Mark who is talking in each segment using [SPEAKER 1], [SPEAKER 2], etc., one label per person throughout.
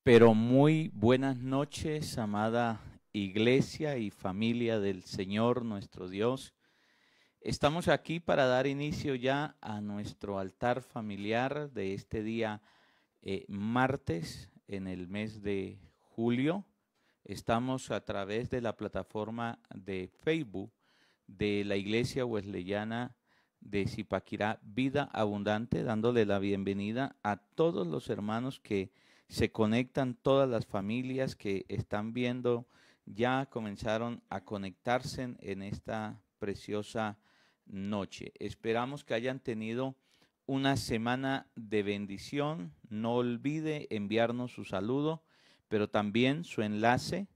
[SPEAKER 1] Pero muy buenas noches, amada iglesia y familia del Señor nuestro Dios. Estamos aquí para dar inicio ya a nuestro altar familiar de este día martes en el mes de julio. Estamos a través de la plataforma de Facebook de la Iglesia Wesleyana de Zipaquirá Vida Abundante, dándole la bienvenida a todos los hermanos que se conectan, todas las familias que están viendo, ya comenzaron a conectarse en esta preciosa noche. Esperamos que hayan tenido una semana de bendición. No olvide enviarnos su saludo, pero también su enlace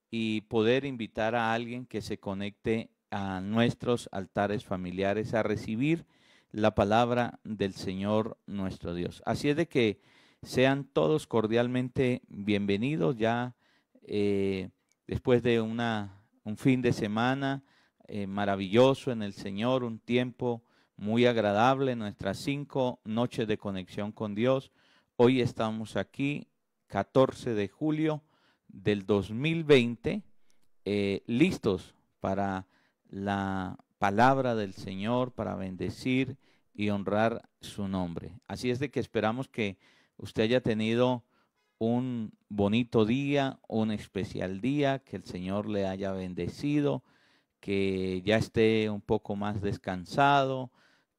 [SPEAKER 1] y poder invitar a alguien que se conecte a nuestros altares familiares a recibir la palabra del Señor nuestro Dios. Así es de que sean todos cordialmente bienvenidos ya después de un fin de semana maravilloso en el Señor, un tiempo muy agradable, nuestras 5 noches de conexión con Dios. Hoy estamos aquí, 14 de julio del 2020, listos para la palabra del Señor, para bendecir y honrar su nombre. Así es de que esperamos que usted haya tenido un bonito día, un especial día, que el Señor le haya bendecido, que ya esté un poco más descansado,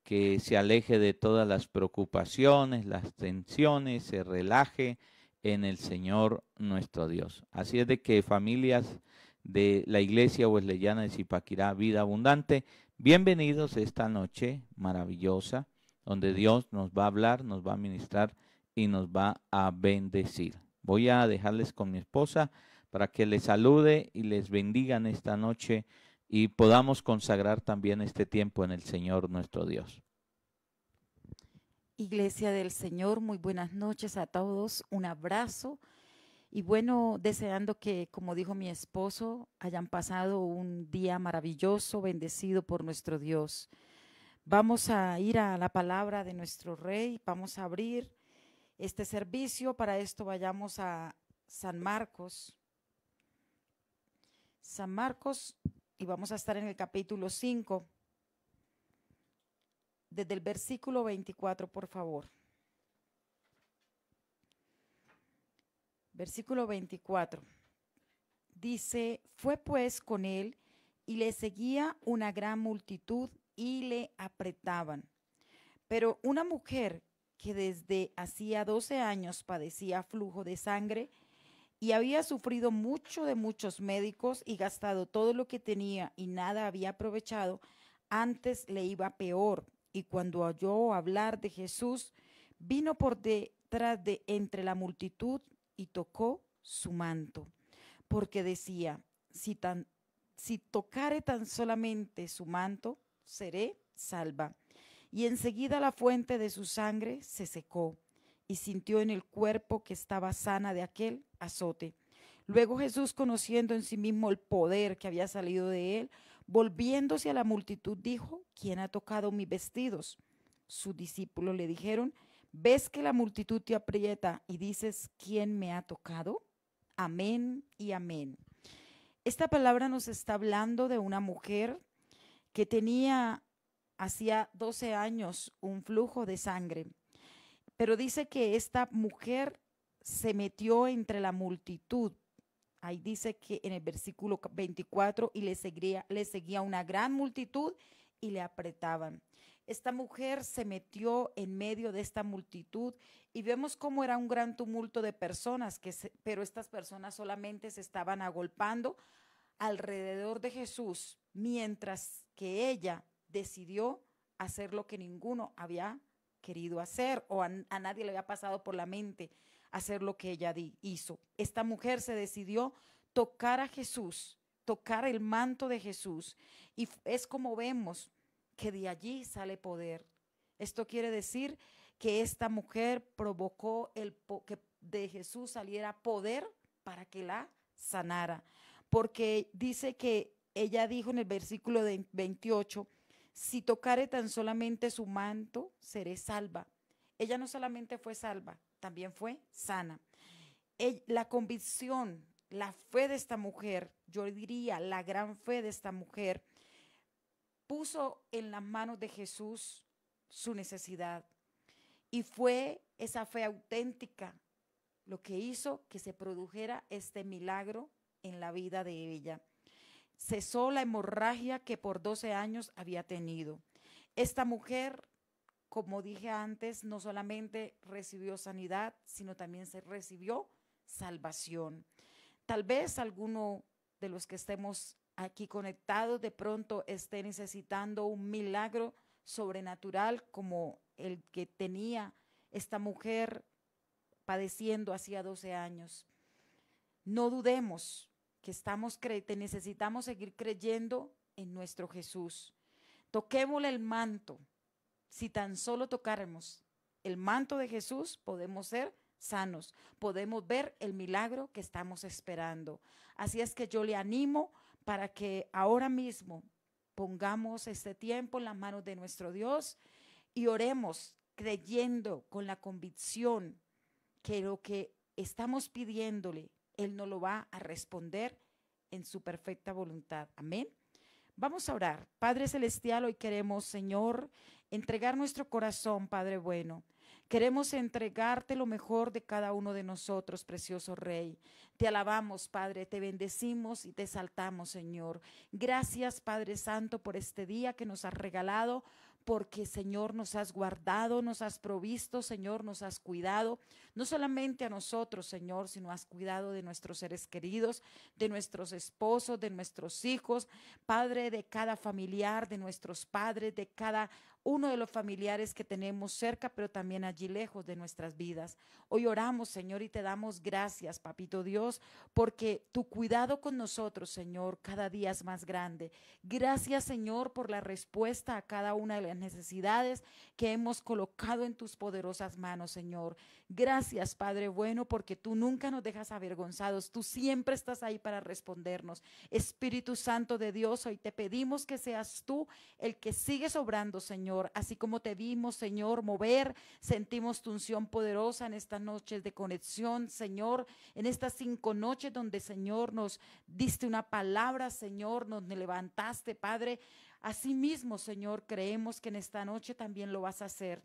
[SPEAKER 1] que se aleje de todas las preocupaciones, las tensiones, se relaje en el Señor nuestro Dios. Así es de que familias de la Iglesia Wesleyana de Zipaquirá Vida Abundante, bienvenidos esta noche maravillosa, donde Dios nos va a hablar, nos va a ministrar y nos va a bendecir. Voy a dejarles con mi esposa para que les salude y les bendiga en esta noche y podamos consagrar también este tiempo en el Señor nuestro Dios.
[SPEAKER 2] Iglesia del Señor, muy buenas noches a todos, un abrazo y bueno, deseando que, como dijo mi esposo, hayan pasado un día maravilloso, bendecido por nuestro Dios. Vamos a ir a la palabra de nuestro Rey, vamos a abrir este servicio, para esto vayamos a San Marcos. San Marcos, y vamos a estar en el capítulo 5, desde el versículo 24, por favor. Versículo 24. Dice, fue pues con él y le seguía una gran multitud y le apretaban. Pero una mujer que desde hacía 12 años padecía flujo de sangre y había sufrido mucho de muchos médicos y gastado todo lo que tenía y nada había aprovechado, antes le iba peor. Y cuando oyó hablar de Jesús, vino por detrás de entre la multitud y tocó su manto, porque decía, si tocare tan solamente su manto, seré salva. Y enseguida la fuente de su sangre se secó, y sintió en el cuerpo que estaba sana de aquel azote. Luego Jesús, conociendo en sí mismo el poder que había salido de él, volviéndose a la multitud, dijo, ¿quién ha tocado mis vestidos? Sus discípulos le dijeron, ¿ves que la multitud te aprieta y dices, ¿quién me ha tocado? Amén y amén. Esta palabra nos está hablando de una mujer que tenía hacía 12 años un flujo de sangre, pero dice que esta mujer se metió entre la multitud. Ahí dice que en el versículo 24, y le seguía una gran multitud y le apretaban. Esta mujer se metió en medio de esta multitud y vemos cómo era un gran tumulto de personas, pero estas personas solamente se estaban agolpando alrededor de Jesús, mientras que ella decidió hacer lo que ninguno había querido hacer, o a nadie le había pasado por la mente hacer lo que ella hizo. Esta mujer se decidió tocar a Jesús, tocar el manto de Jesús, y es como vemos que de allí sale poder. Esto quiere decir que esta mujer provocó que de Jesús saliera poder para que la sanara, porque dice que ella dijo en el versículo 28, si tocare tan solamente su manto, seré salva. Ella no solamente fue salva, también fue sana. la convicción, la fe de esta mujer, yo diría la gran fe de esta mujer, puso en las manos de Jesús su necesidad. Y fue esa fe auténtica lo que hizo que se produjera este milagro en la vida de ella. Cesó la hemorragia que por 12 años había tenido. Esta mujer, como dije antes, no solamente recibió sanidad, sino también se recibió salvación. Tal vez alguno de los que estemos aquí conectados de pronto esté necesitando un milagro sobrenatural como el que tenía esta mujer padeciendo hacía 12 años. No dudemos que necesitamos seguir creyendo en nuestro Jesús. Toquémosle el manto. Si tan solo tocáramos el manto de Jesús, podemos ser sanos, podemos ver el milagro que estamos esperando. Así es que yo le animo para que ahora mismo pongamos este tiempo en las manos de nuestro Dios y oremos creyendo con la convicción que lo que estamos pidiéndole, Él nos lo va a responder en su perfecta voluntad. Amén. Vamos a orar. Padre Celestial, hoy queremos, Señor, entregar nuestro corazón, Padre bueno. Queremos entregarte lo mejor de cada uno de nosotros, precioso Rey. Te alabamos, Padre, te bendecimos y te exaltamos, Señor. Gracias, Padre Santo, por este día que nos has regalado, porque, Señor, nos has guardado, nos has provisto, Señor, nos has cuidado, no solamente a nosotros, Señor, sino has cuidado de nuestros seres queridos, de nuestros esposos, de nuestros hijos, Padre, de cada familiar, de nuestros padres, de cada uno de los familiares que tenemos cerca, pero también allí lejos de nuestras vidas. Hoy oramos, Señor, y te damos gracias, Papito Dios, porque tu cuidado con nosotros, Señor, cada día es más grande. Gracias, Señor, por la respuesta a cada una de las necesidades que hemos colocado en tus poderosas manos, Señor. Gracias, Padre bueno, porque tú nunca nos dejas avergonzados. Tú siempre estás ahí para respondernos. Espíritu Santo de Dios, hoy te pedimos que seas tú el que sigues obrando, Señor. Así como te vimos, Señor, mover, sentimos tu unción poderosa en estas noches de conexión, Señor, en estas 5 noches donde, Señor, nos diste una palabra, Señor, nos levantaste, Padre. Asimismo, Señor, creemos que en esta noche también lo vas a hacer.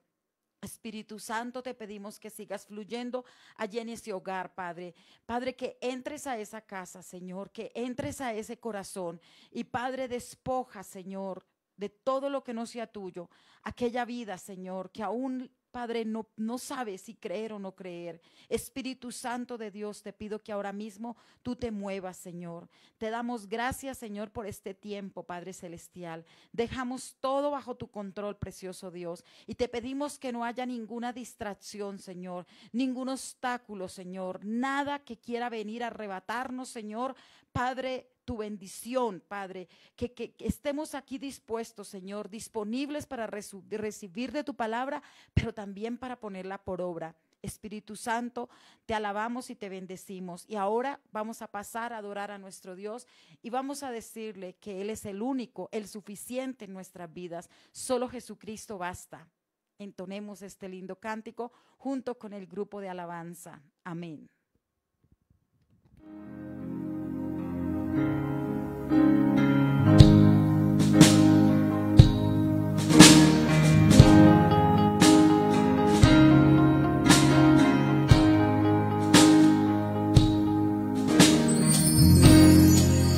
[SPEAKER 2] Espíritu Santo, te pedimos que sigas fluyendo allí en ese hogar, Padre. Padre, que entres a esa casa, Señor, que entres a ese corazón. Y, Padre, despoja, Señor, de todo lo que no sea tuyo, aquella vida, Señor, que aún, Padre, no sabe si creer o no creer. Espíritu Santo de Dios, te pido que ahora mismo tú te muevas, Señor. Te damos gracias, Señor, por este tiempo, Padre Celestial. Dejamos todo bajo tu control, precioso Dios, y te pedimos que no haya ninguna distracción, Señor, ningún obstáculo, Señor, nada que quiera venir a arrebatarnos, Señor, Padre, tu bendición, Padre, que estemos aquí dispuestos, Señor, disponibles para recibir de tu palabra, pero también para ponerla por obra. Espíritu Santo, te alabamos y te bendecimos. Y ahora vamos a pasar a adorar a nuestro Dios y vamos a decirle que Él es el único, el suficiente en nuestras vidas. Solo Jesucristo basta. Entonemos este lindo cántico junto con el grupo de alabanza. Amén.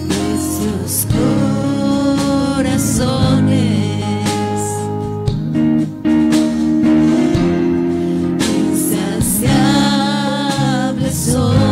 [SPEAKER 3] Nuestros corazones insaciables son.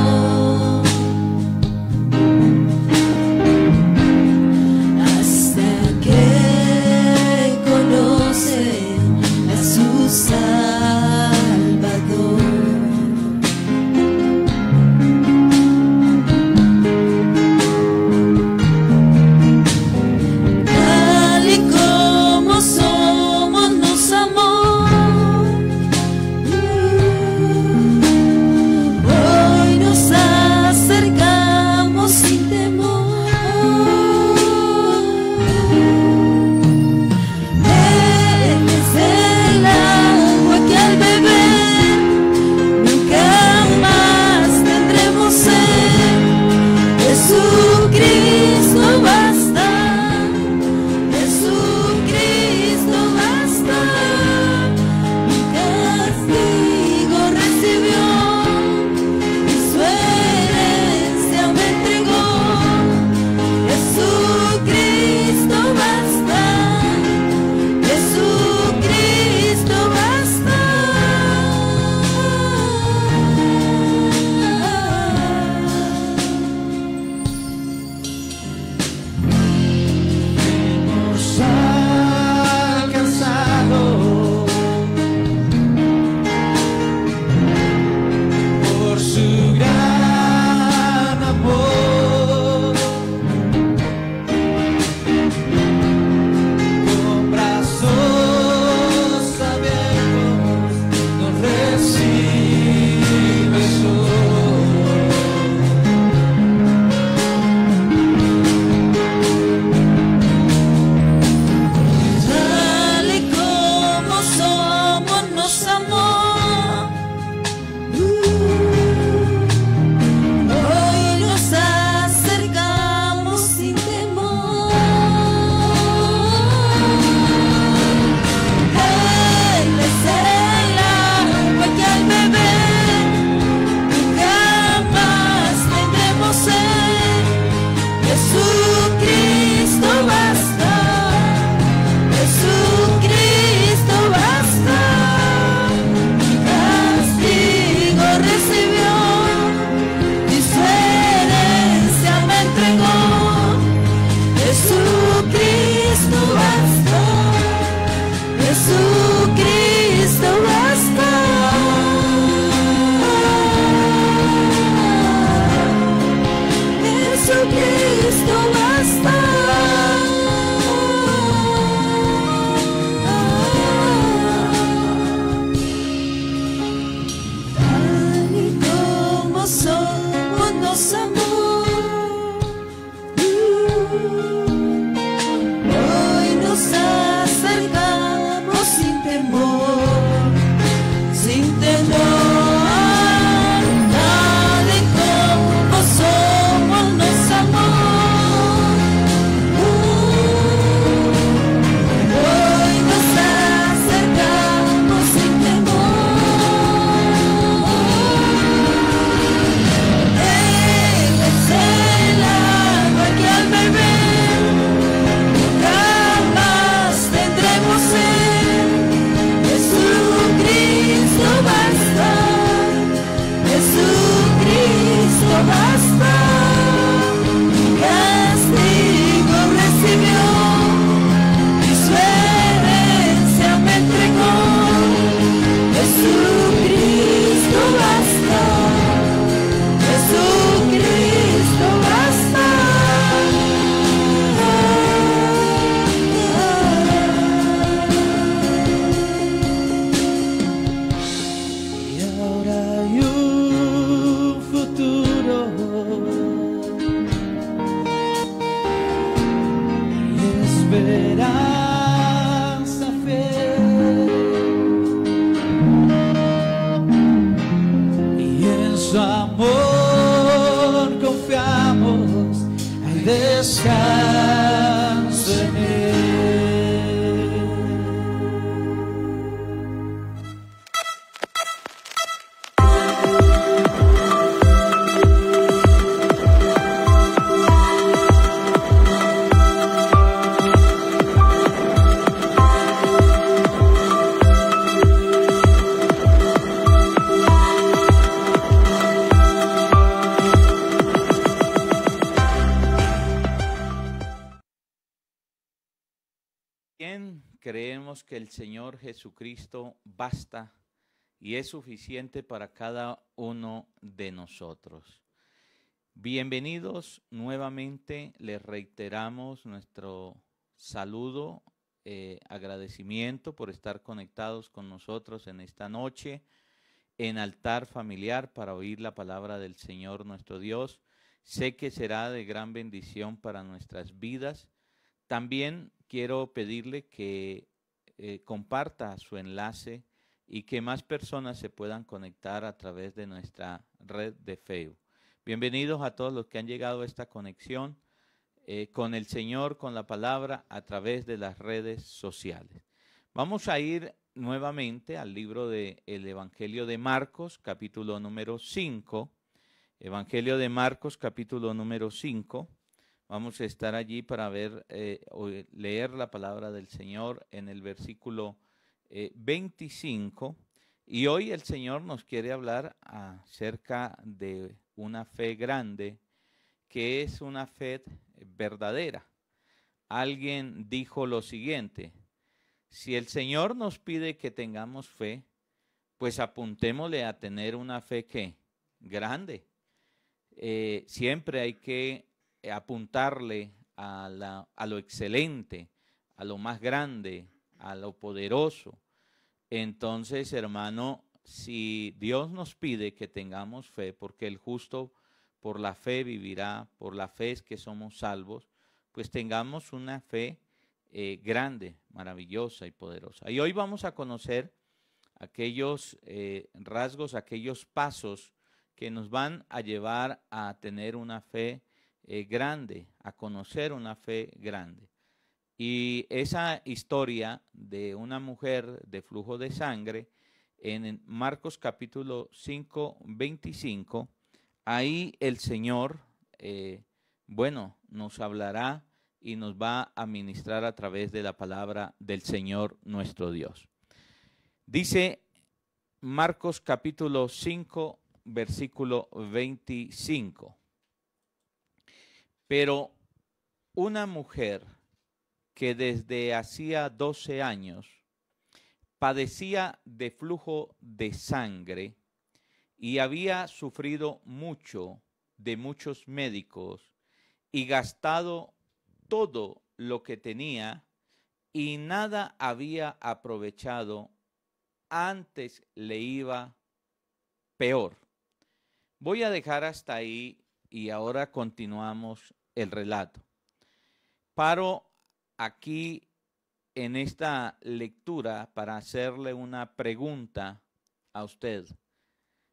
[SPEAKER 1] creemos que el Señor Jesucristo basta y es suficiente para cada uno de nosotros. Bienvenidos nuevamente, les reiteramos nuestro saludo, agradecimiento por estar conectados con nosotros en esta noche en altar familiar para oír la palabra del Señor nuestro Dios. Sé que será de gran bendición para nuestras vidas. También quiero pedirle que comparta su enlace y que más personas se puedan conectar a través de nuestra red de Facebook. Bienvenidos a todos los que han llegado a esta conexión con el Señor, con la palabra, a través de las redes sociales. Vamos a ir nuevamente al libro del Evangelio de Marcos, capítulo número 5. Evangelio de Marcos, capítulo número 5. Vamos a estar allí para leer la palabra del Señor en el versículo 25. Y hoy el Señor nos quiere hablar acerca de una fe grande, que es una fe verdadera. Alguien dijo lo siguiente: si el Señor nos pide que tengamos fe, pues apuntémosle a tener una fe que grande. Siempre hay que apuntarle a lo excelente, a lo más grande, a lo poderoso. Entonces, hermano, si Dios nos pide que tengamos fe, porque el justo por la fe vivirá, por la fe es que somos salvos, pues tengamos una fe grande, maravillosa y poderosa. Y hoy vamos a conocer aquellos rasgos, aquellos pasos que nos van a llevar a tener una fe grande, a conocer una fe grande. Y esa historia de una mujer de flujo de sangre, en Marcos capítulo 5, 25, ahí el Señor, nos hablará y nos va a ministrar a través de la palabra del Señor nuestro Dios. Dice Marcos capítulo 5, versículo 25. Pero una mujer que desde hacía 12 años padecía de flujo de sangre y había sufrido mucho de muchos médicos y gastado todo lo que tenía y nada había aprovechado, antes le iba peor. Voy a dejar hasta ahí y ahora continuamos el relato. Paro aquí en esta lectura para hacerle una pregunta a usted.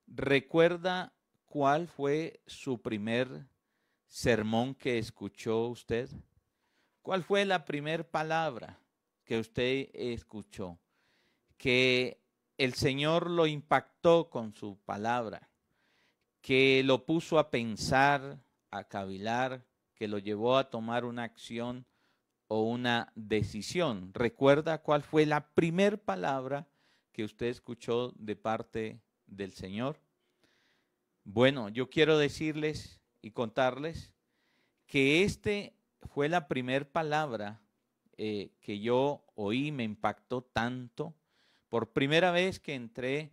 [SPEAKER 1] ¿Recuerda cuál fue su primer sermón que escuchó usted? ¿Cuál fue la primera palabra que usted escuchó? Que el Señor lo impactó con su palabra, que lo puso a pensar, a cavilar, que lo llevó a tomar una acción o una decisión. ¿Recuerda cuál fue la primera palabra que usted escuchó de parte del Señor? Bueno, yo quiero decirles y contarles que fue la primera palabra que yo oí, me impactó tanto. Por primera vez que entré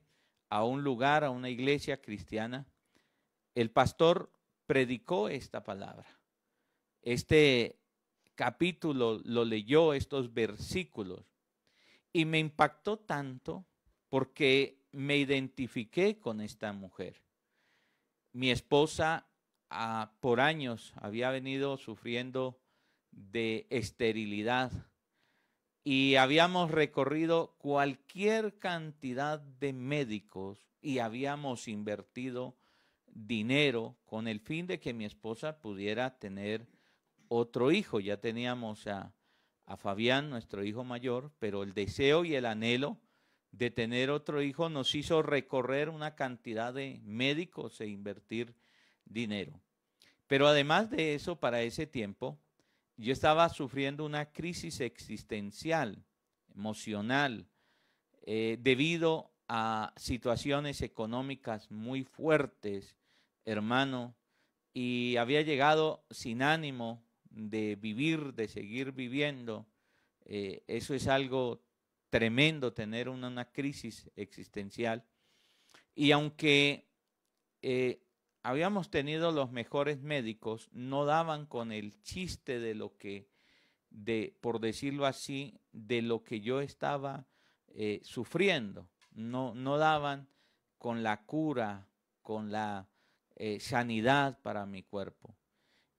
[SPEAKER 1] a un lugar, a una iglesia cristiana, el pastor predicó esta palabra. Este capítulo lo leyó, estos versículos, y me impactó tanto porque me identifiqué con esta mujer. Mi esposa por años había venido sufriendo de esterilidad y habíamos recorrido cualquier cantidad de médicos y habíamos invertido dinero con el fin de que mi esposa pudiera tener otro hijo. Ya teníamos a Fabián, nuestro hijo mayor, pero el deseo y el anhelo de tener otro hijo nos hizo recorrer una cantidad de médicos e invertir dinero. Pero además de eso, para ese tiempo, yo estaba sufriendo una crisis existencial, emocional, debido a situaciones económicas muy fuertes, hermano, y había llegado sin ánimo de vivir, de seguir viviendo, Eso es algo tremendo, tener una crisis existencial. Y aunque habíamos tenido los mejores médicos, no daban con el chiste de lo que, por decirlo así, de lo que yo estaba sufriendo. No daban con la cura, con la sanidad para mi cuerpo.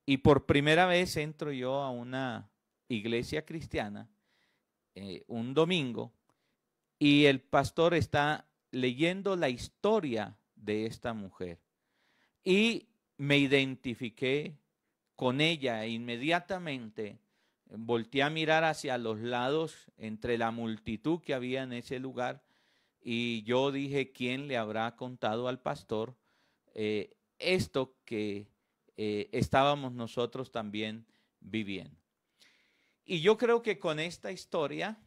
[SPEAKER 1] Y por primera vez entro yo a una iglesia cristiana un domingo y el pastor está leyendo la historia de esta mujer. Y me identifiqué con ella e inmediatamente volteé a mirar hacia los lados entre la multitud que había en ese lugar y yo dije, ¿quién le habrá contado al pastor esto que estábamos nosotros también viviendo? Y yo creo que con esta historia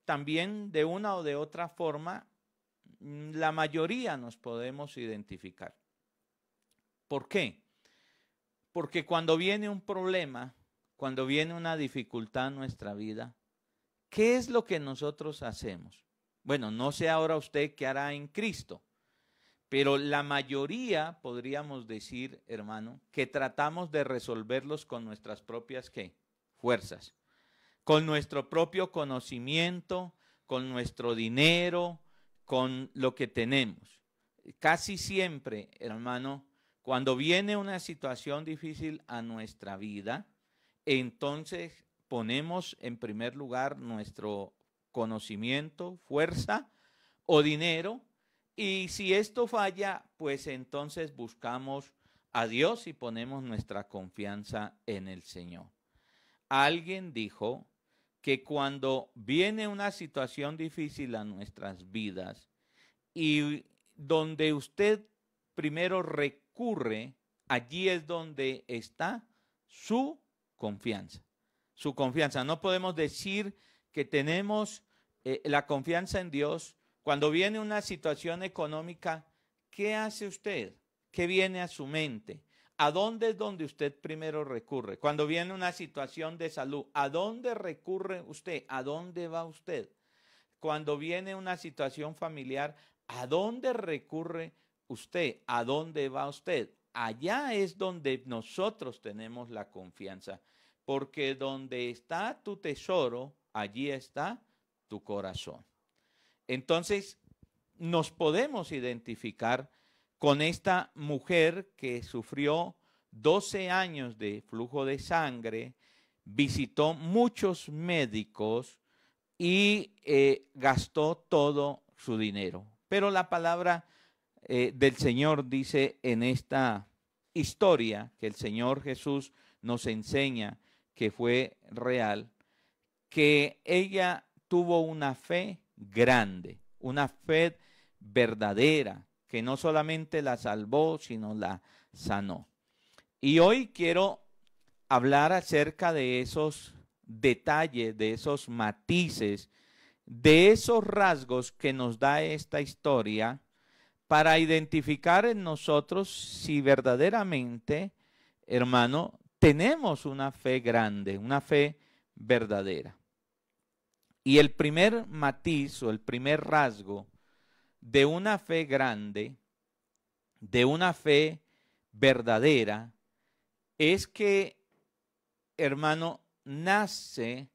[SPEAKER 1] también de una o de otra forma la mayoría nos podemos identificar. ¿Por qué? Porque cuando viene un problema, cuando viene una dificultad en nuestra vida, ¿qué es lo que nosotros hacemos? Bueno, no sé ahora usted qué hará en Cristo, pero la mayoría podríamos decir, hermano, que tratamos de resolverlos con nuestras propias ¿qué? Fuerzas, con nuestro propio conocimiento, con nuestro dinero, con lo que tenemos. Casi siempre, hermano, cuando viene una situación difícil a nuestra vida, entonces ponemos en primer lugar nuestro conocimiento, fuerza o dinero, y si esto falla, pues entonces buscamos a Dios y ponemos nuestra confianza en el Señor. Alguien dijo que cuando viene una situación difícil a nuestras vidas y donde usted primero recurre, allí es donde está su confianza. Su confianza. No podemos decir que tenemos la confianza en Dios. Cuando viene una situación económica, ¿qué hace usted? ¿Qué viene a su mente? ¿A dónde es donde usted primero recurre? Cuando viene una situación de salud, ¿a dónde recurre usted? ¿A dónde va usted? Cuando viene una situación familiar, ¿a dónde recurre usted? ¿A dónde va usted? Allá es donde nosotros tenemos la confianza, porque donde está tu tesoro, allí está tu corazón. Entonces, nos podemos identificar con esta mujer que sufrió 12 años de flujo de sangre, visitó muchos médicos y gastó todo su dinero. Pero la palabra del Señor dice en esta historia que el Señor Jesús nos enseña que fue real, que ella tuvo una fe grande, una fe verdadera, que no solamente la salvó, sino la sanó. Y hoy quiero hablar acerca de esos detalles, de esos matices, de esos rasgos que nos da esta historia para identificar en nosotros si verdaderamente, hermano, tenemos una fe grande, una fe verdadera. Y el primer matiz o el primer rasgo de una fe grande, de una fe verdadera, es que, hermano, nace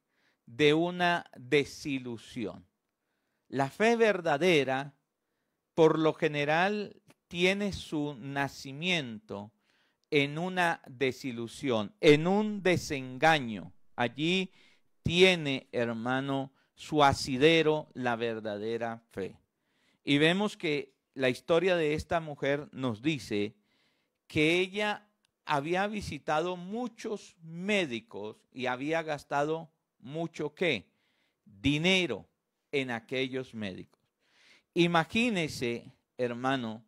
[SPEAKER 1] de una desilusión. La fe verdadera, por lo general, tiene su nacimiento en una desilusión, en un desengaño. Allí tiene, hermano, su asidero la verdadera fe. Y vemos que la historia de esta mujer nos dice que ella había visitado muchos médicos y había gastado mucho ¿qué? Dinero en aquellos médicos. Imagínese, hermano,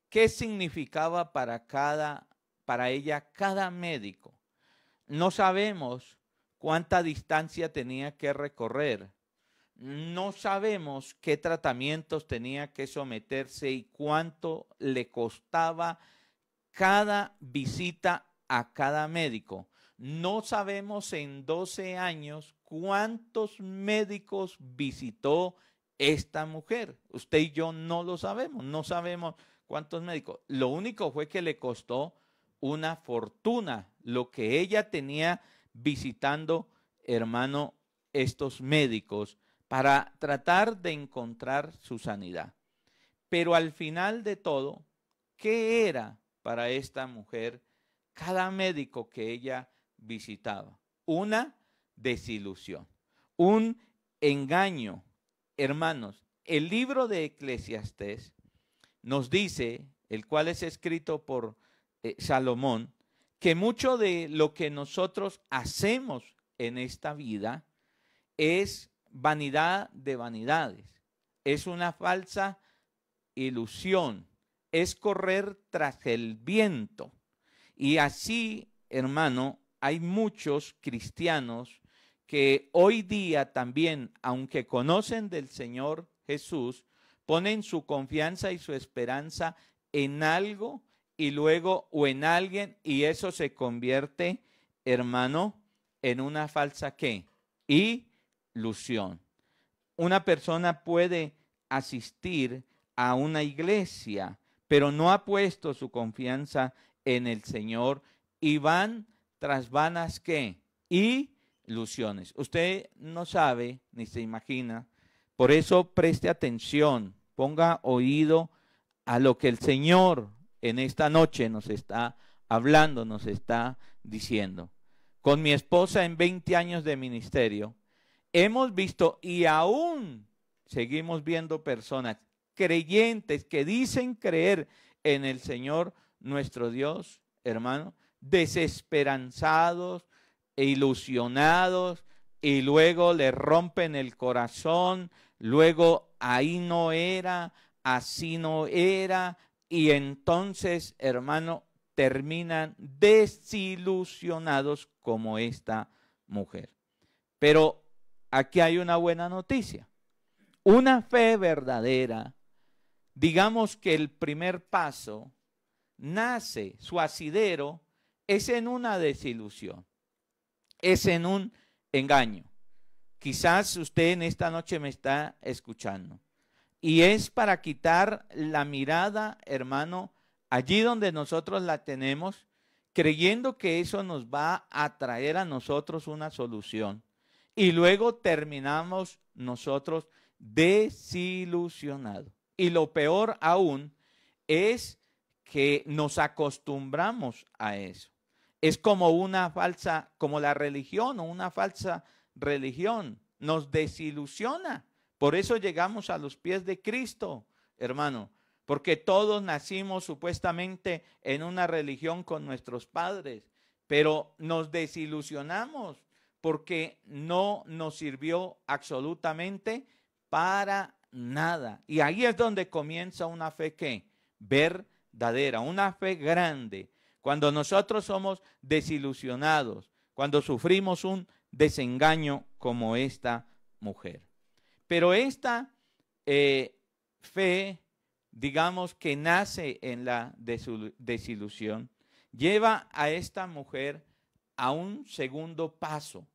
[SPEAKER 1] qué significaba para ella cada médico. No sabemos cuánta distancia tenía que recorrer. No sabemos qué tratamientos tenía que someterse y cuánto le costaba cada visita a cada médico. No sabemos en 12 años cuántos médicos visitó esta mujer. Usted y yo no lo sabemos, no sabemos cuántos médicos. Lo único fue que le costó una fortuna lo que ella tenía visitando, hermano, estos médicos para tratar de encontrar su sanidad. Pero al final de todo, ¿qué era para esta mujer cada médico que ella visitaba? Una desilusión, un engaño. Hermanos, el libro de Eclesiastés nos dice, el cual es escrito por Salomón, que mucho de lo que nosotros hacemos en esta vida es vanidad de vanidades, es una falsa ilusión, es correr tras el viento. Y así, hermano, hay muchos cristianos que hoy día también, aunque conocen del Señor Jesús, ponen su confianza y su esperanza en algo y luego o en alguien, y eso se convierte, hermano, en una falsa ¿qué? Ilusión. Una persona puede asistir a una iglesia, pero no ha puesto su confianza en el Señor y van tras vanas ¿qué? Ilusiones. Usted no sabe ni se imagina, por eso preste atención, ponga oído a lo que el Señor en esta noche nos está hablando, nos está diciendo. Con mi esposa en 20 años de ministerio, hemos visto y aún seguimos viendo personas creyentes que dicen creer en el Señor nuestro Dios, hermano, desesperanzados e ilusionados, y luego le rompen el corazón, luego ahí no era, así no era, y entonces, hermano, terminan desilusionados como esta mujer. Pero aquí hay una buena noticia. Una fe verdadera, digamos que el primer paso nace, su asidero es en una desilusión, es en un engaño. Quizás usted en esta noche me está escuchando y es para quitar la mirada, hermano, allí donde nosotros la tenemos, creyendo que eso nos va a traer a nosotros una solución. Y luego terminamos nosotros desilusionados. Y lo peor aún es que nos acostumbramos a eso. Es como una falsa, como la religión o una falsa religión. Nos desilusiona. Por eso llegamos a los pies de Cristo, hermano. Porque todos nacimos supuestamente en una religión con nuestros padres, pero nos desilusionamos porque no nos sirvió absolutamente para nada. Y ahí es donde comienza una fe que verdadera, una fe grande. Cuando nosotros somos desilusionados, cuando sufrimos un desengaño como esta mujer. Pero esta fe, digamos que nace en la desilusión, lleva a esta mujer a un segundo paso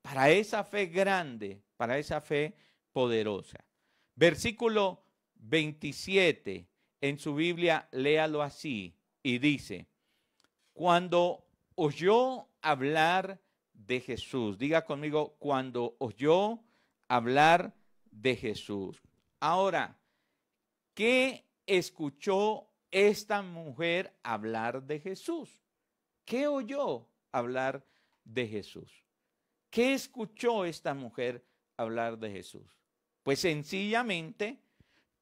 [SPEAKER 1] para esa fe grande, para esa fe poderosa. Versículo 27 en su Biblia, léalo así y dice: cuando oyó hablar de Jesús, diga conmigo, cuando oyó hablar de Jesús. Ahora, ¿qué escuchó esta mujer hablar de Jesús? ¿Qué oyó hablar de Jesús? ¿Qué escuchó esta mujer hablar de Jesús? Pues sencillamente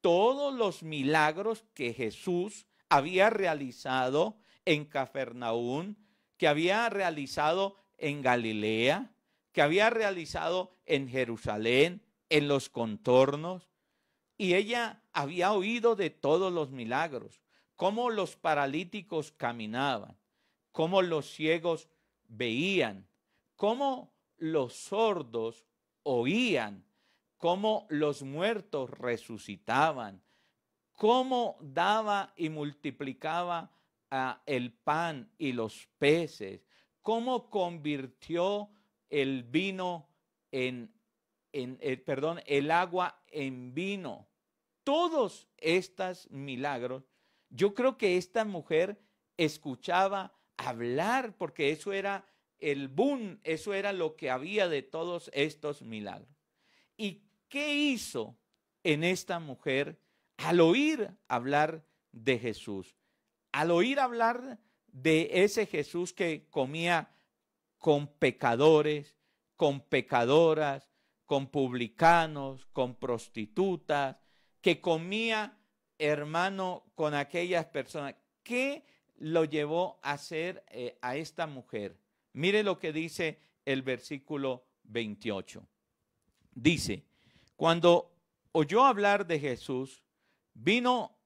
[SPEAKER 1] todos los milagros que Jesús había realizado en Cafarnaúm, que había realizado en Galilea, que había realizado en Jerusalén, en los contornos. Y ella había oído de todos los milagros, cómo los paralíticos caminaban, cómo los ciegos veían, cómo los sordos oían, cómo los muertos resucitaban, cómo daba y multiplicaba el pan y los peces, cómo convirtió el vino el agua en vino. Todos estos milagros, yo creo que esta mujer escuchaba hablar, porque eso era el boom, eso era lo que había de todos estos milagros. ¿Y qué hizo en esta mujer al oír hablar de Jesús? Al oír hablar de ese Jesús que comía con pecadores, con pecadoras, con publicanos, con prostitutas, que comía, hermano, con aquellas personas. ¿Qué lo llevó a hacer a esta mujer? Mire lo que dice el versículo 28. Dice, cuando oyó hablar de Jesús, vino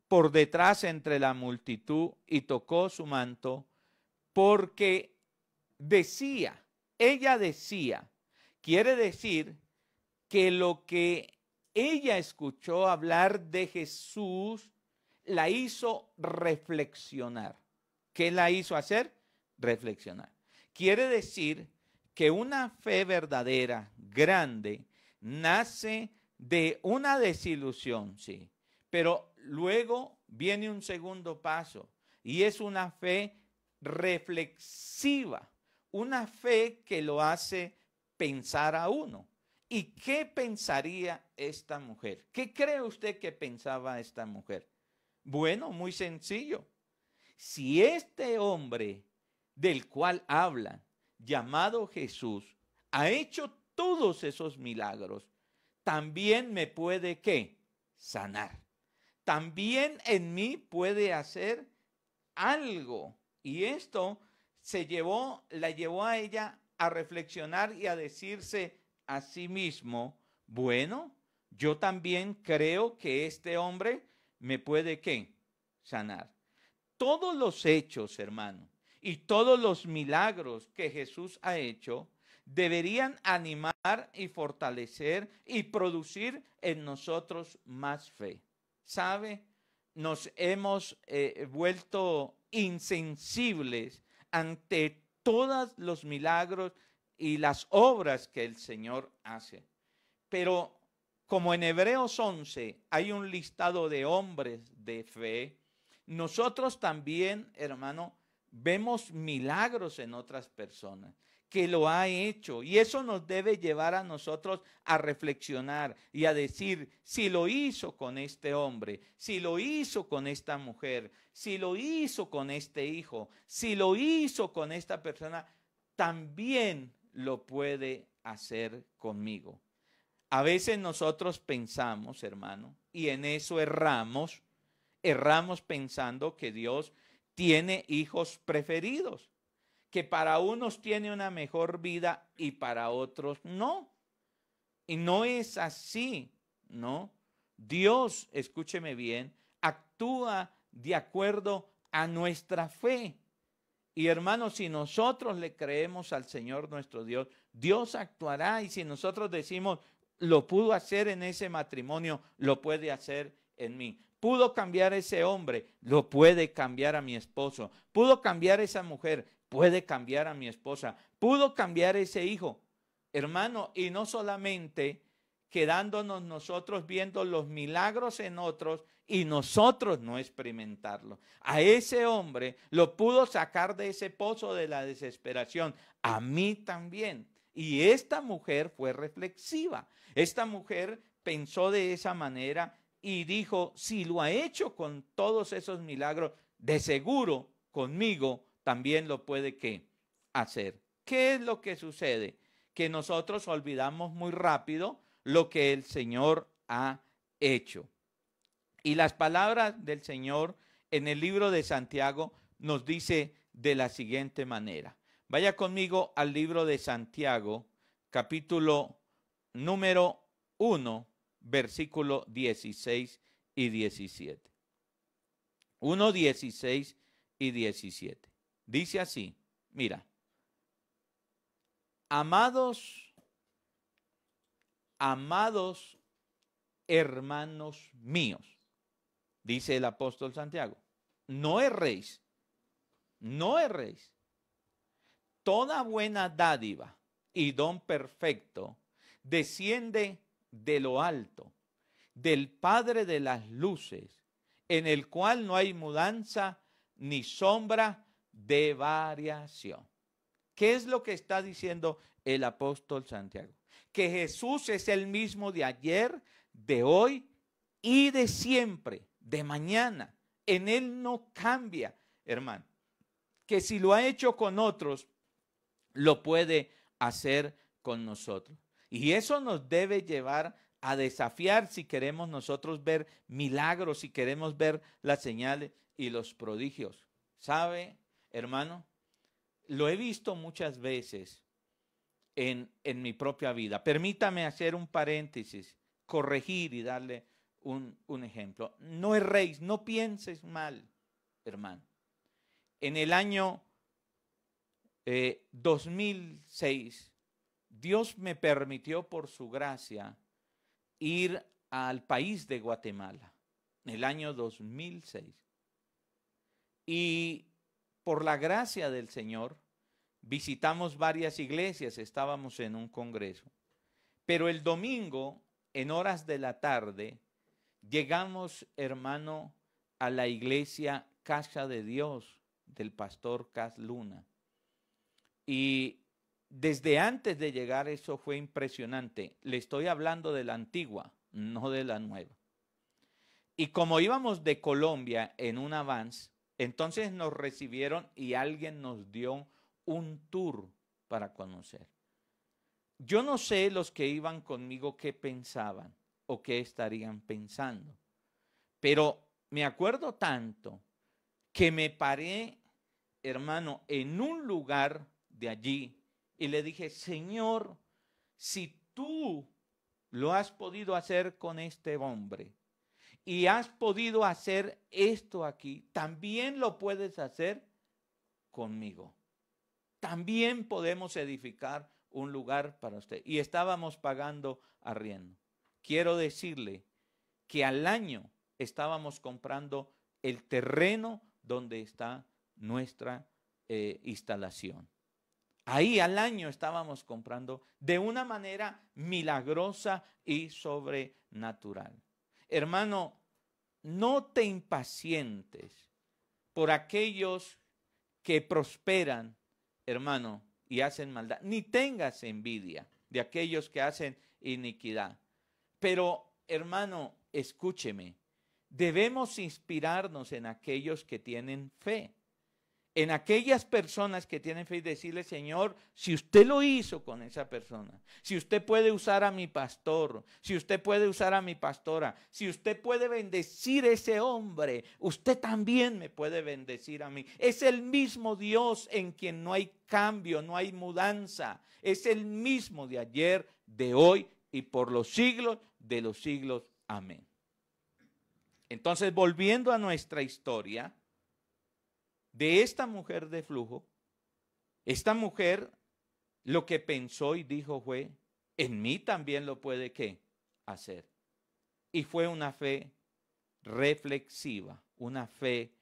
[SPEAKER 1] por detrás entre la multitud y tocó su manto, porque ella decía, quiere decir que lo que ella escuchó hablar de Jesús la hizo reflexionar. ¿Qué la hizo hacer? Reflexionar. Quiere decir que una fe verdadera, grande, nace de una desilusión, sí, pero luego viene un segundo paso y es una fe reflexiva, una fe que lo hace pensar a uno. ¿Y qué pensaría esta mujer? ¿Qué cree usted que pensaba esta mujer? Bueno, muy sencillo. Si este hombre del cual hablan, llamado Jesús, ha hecho todos esos milagros, también me puede, ¿qué? Sanar. También en mí puede hacer algo. Y esto la llevó a ella a reflexionar y a decirse a sí mismo, bueno, yo también creo que este hombre me puede, ¿qué? Sanar. Todos los hechos, hermano, y todos los milagros que Jesús ha hecho deberían animar y fortalecer y producir en nosotros más fe. ¿Sabe? Nos hemos vuelto insensibles ante todos los milagros y las obras que el Señor hace. Pero como en Hebreos 11 hay un listado de hombres de fe, nosotros también, hermano, vemos milagros en otras personas que lo ha hecho, y eso nos debe llevar a nosotros a reflexionar y a decir, si lo hizo con este hombre, si lo hizo con esta mujer, si lo hizo con este hijo, si lo hizo con esta persona, también lo puede hacer conmigo. A veces nosotros pensamos, hermano, y en eso erramos pensando que Dios tiene hijos preferidos, que para unos tiene una mejor vida y para otros no. Y no es así, ¿no? Dios, escúcheme bien, actúa de acuerdo a nuestra fe. Y hermanos, si nosotros le creemos al Señor nuestro Dios, Dios actuará. Y si nosotros decimos, lo pudo hacer en ese matrimonio, lo puede hacer en mí. Pudo cambiar ese hombre, lo puede cambiar a mi esposo. Pudo cambiar esa mujer, puede cambiar a mi esposa. Pudo cambiar ese hijo. Hermano, y no solamente quedándonos nosotros viendo los milagros en otros y nosotros no experimentarlo. A ese hombre lo pudo sacar de ese pozo de la desesperación. A mí también. Y esta mujer fue reflexiva. Esta mujer pensó de esa manera y dijo, si lo ha hecho con todos esos milagros, de seguro conmigo también lo puede ¿qué? Hacer. ¿Qué es lo que sucede? Que nosotros olvidamos muy rápido lo que el Señor ha hecho. Y las palabras del Señor en el libro de Santiago nos dice de la siguiente manera. Vaya conmigo al libro de Santiago, capítulo número 1, versículo 16 y 17. 1, 16 y 17. Dice así, mira, amados hermanos míos, dice el apóstol Santiago, no erréis. Toda buena dádiva y don perfecto desciende de lo alto, del Padre de las luces, en el cual no hay mudanza ni sombra de variación. ¿Qué es lo que está diciendo el apóstol Santiago? Que Jesús es el mismo de ayer, de hoy y de siempre, de mañana. En Él no cambia, hermano. Que si lo ha hecho con otros, lo puede hacer con nosotros. Y eso nos debe llevar a desafiar si queremos nosotros ver milagros, si queremos ver las señales y los prodigios. ¿Sabe, hermano? Lo he visto muchas veces en mi propia vida. Permítame hacer un paréntesis, corregir y darle un ejemplo. No erréis, no pienses mal, hermano. En el año 2006, Dios me permitió por su gracia ir al país de Guatemala, en el año 2006. Y por la gracia del Señor, visitamos varias iglesias, estábamos en un congreso. Pero el domingo, en horas de la tarde, llegamos, hermano, a la iglesia Casa de Dios del pastor Cas Luna. Y desde antes de llegar eso fue impresionante. Le estoy hablando de la antigua, no de la nueva. Y como íbamos de Colombia en un avance, entonces nos recibieron y alguien nos dio un tour para conocer. Yo no sé los que iban conmigo qué pensaban o qué estarían pensando, pero me acuerdo tanto que me paré, hermano, en un lugar de allí y le dije, Señor, si tú lo has podido hacer con este hombre y has podido hacer esto aquí, también lo puedes hacer conmigo. También podemos edificar un lugar para usted. Y estábamos pagando arriendo. Quiero decirle que al año estábamos comprando el terreno donde está nuestra instalación. Ahí al año estábamos comprando de una manera milagrosa y sobrenatural. Hermano, no te impacientes por aquellos que prosperan, hermano, y hacen maldad. Ni tengas envidia de aquellos que hacen iniquidad. Pero, hermano, escúcheme, debemos inspirarnos en aquellos que tienen fe. En aquellas personas que tienen fe y decirle, Señor, si usted lo hizo con esa persona, si usted puede usar a mi pastor, si usted puede usar a mi pastora, si usted puede bendecir a ese hombre, usted también me puede bendecir a mí. Es el mismo Dios en quien no hay cambio, no hay mudanza. Es el mismo de ayer, de hoy y por los siglos de los siglos. Amén. Entonces, volviendo a nuestra historia, de esta mujer de flujo, esta mujer lo que pensó y dijo fue, en mí también lo puede ¿qué? Hacer. Y fue una fe reflexiva, una fe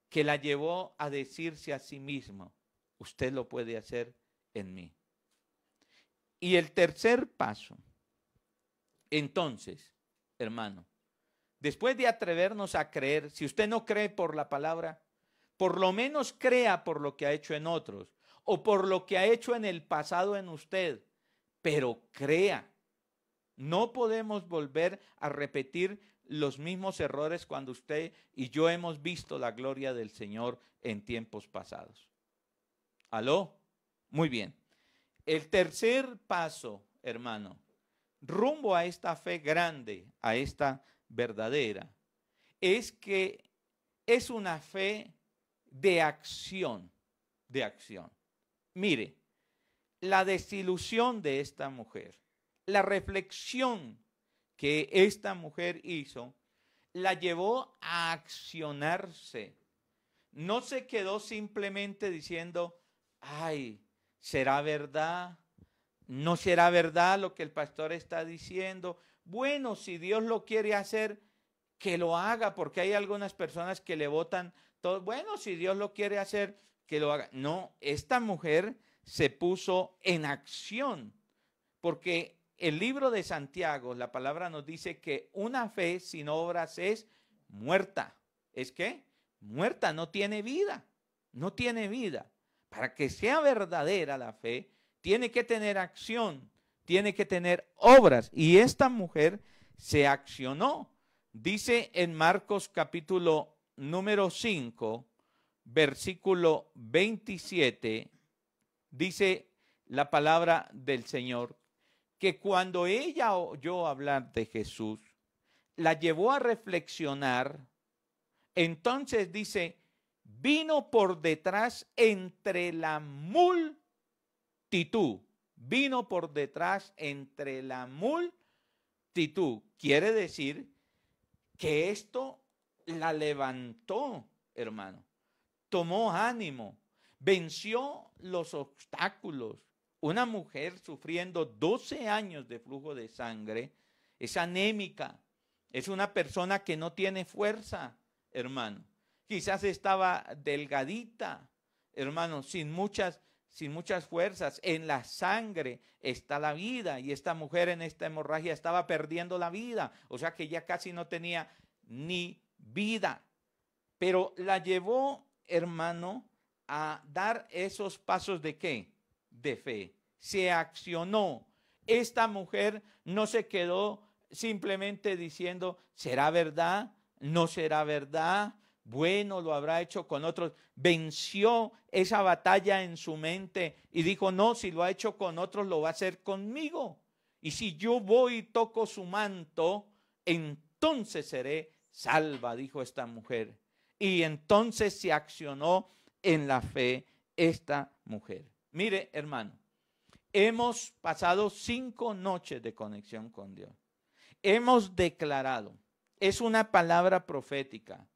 [SPEAKER 1] que la llevó a decirse a sí mismo, usted lo puede hacer en mí. Y el tercer paso, entonces, hermano, después de atrevernos a creer, si usted no cree por la palabra, por lo menos crea por lo que ha hecho en otros o por lo que ha hecho en el pasado en usted, pero crea. No podemos volver a repetir los mismos errores cuando usted y yo hemos visto la gloria del Señor en tiempos pasados. ¿Aló? Muy bien. El tercer paso, hermano, rumbo a esta fe grande, a esta verdadera, es que es una fe de acción, de acción. Mire, la desilusión de esta mujer, la reflexión que esta mujer hizo, la llevó a accionarse. No se quedó simplemente diciendo, ay, ¿será verdad? ¿No será verdad lo que el pastor está diciendo? Bueno, si Dios lo quiere hacer, que lo haga, porque hay algunas personas que le votan todo. Bueno, si Dios lo quiere hacer, que lo haga. No, esta mujer se puso en acción, porque el libro de Santiago, la palabra nos dice que una fe sin obras es muerta. ¿Es qué? Muerta, no tiene vida, no tiene vida. Para que sea verdadera la fe, tiene que tener acción, tiene que tener obras. Y esta mujer se accionó. Dice en Marcos capítulo número 5, versículo 27, dice la palabra del Señor, que cuando ella oyó hablar de Jesús, la llevó a reflexionar. Entonces dice, vino por detrás entre la multitud. Vino por detrás entre la multitud. Quiere decir que esto la levantó, hermano. Tomó ánimo, venció los obstáculos. Una mujer sufriendo 12 años de flujo de sangre es anémica, es una persona que no tiene fuerza, hermano. Quizás estaba delgadita, hermano, sin muchas fuerzas. En la sangre está la vida, y esta mujer en esta hemorragia estaba perdiendo la vida, o sea que ya casi no tenía ni vida. Pero la llevó, hermano, a dar esos pasos de ¿qué? De fe. Se accionó. Esta mujer no se quedó simplemente diciendo, ¿será verdad? ¿No será verdad? Bueno, lo habrá hecho con otros. Venció esa batalla en su mente y dijo, no, si lo ha hecho con otros, lo va a hacer conmigo. Y si yo voy y toco su manto, entonces seré salva, dijo esta mujer. Y entonces se accionó en la fe esta mujer. Mire, hermano, hemos pasado 5 noches de conexión con Dios. Hemos declarado, es una palabra profética,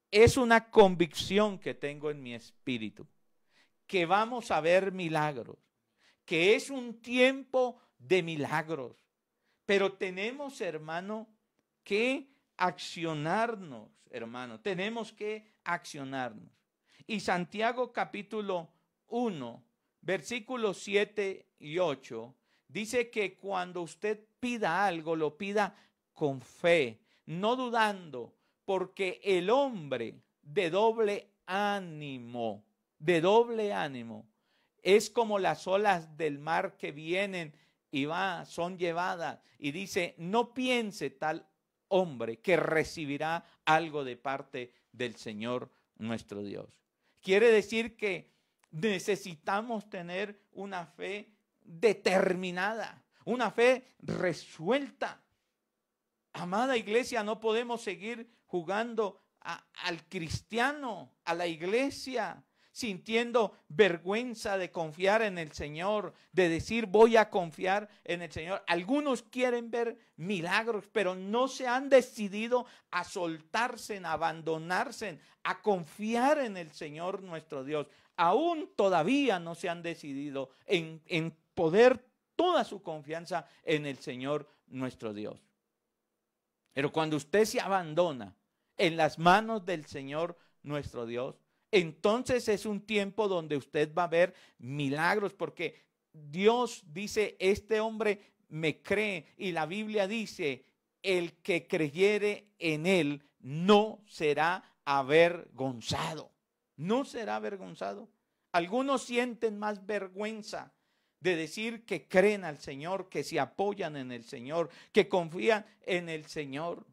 [SPEAKER 1] es una convicción que tengo en mi espíritu, que vamos a ver milagros, que es un tiempo de milagros. Pero tenemos, hermano, que accionarnos, hermano, tenemos que accionarnos. Y Santiago capítulo 1, versículos 7 y 8, dice que cuando usted pida algo, lo pida con fe, no dudando, porque el hombre de doble ánimo, es como las olas del mar que vienen y son llevadas. Y dice, no piense tal hombre que recibirá algo de parte del Señor nuestro Dios. Quiere decir que necesitamos tener una fe determinada, una fe resuelta. Amada iglesia, no podemos seguir jugando al cristiano, a la iglesia, sintiendo vergüenza de confiar en el Señor, de decir voy a confiar en el Señor. Algunos quieren ver milagros, pero no se han decidido a soltarse, a abandonarse, a confiar en el Señor nuestro Dios. Aún todavía no se han decidido en poner toda su confianza en el Señor nuestro Dios. Pero cuando usted se abandona en las manos del Señor nuestro Dios, entonces es un tiempo donde usted va a ver milagros, porque Dios dice, este hombre me cree, y la Biblia dice, el que creyere en él no será avergonzado. No será avergonzado. Algunos sienten más vergüenza de decir que creen al Señor, que se apoyan en el Señor, que confían en el Señor.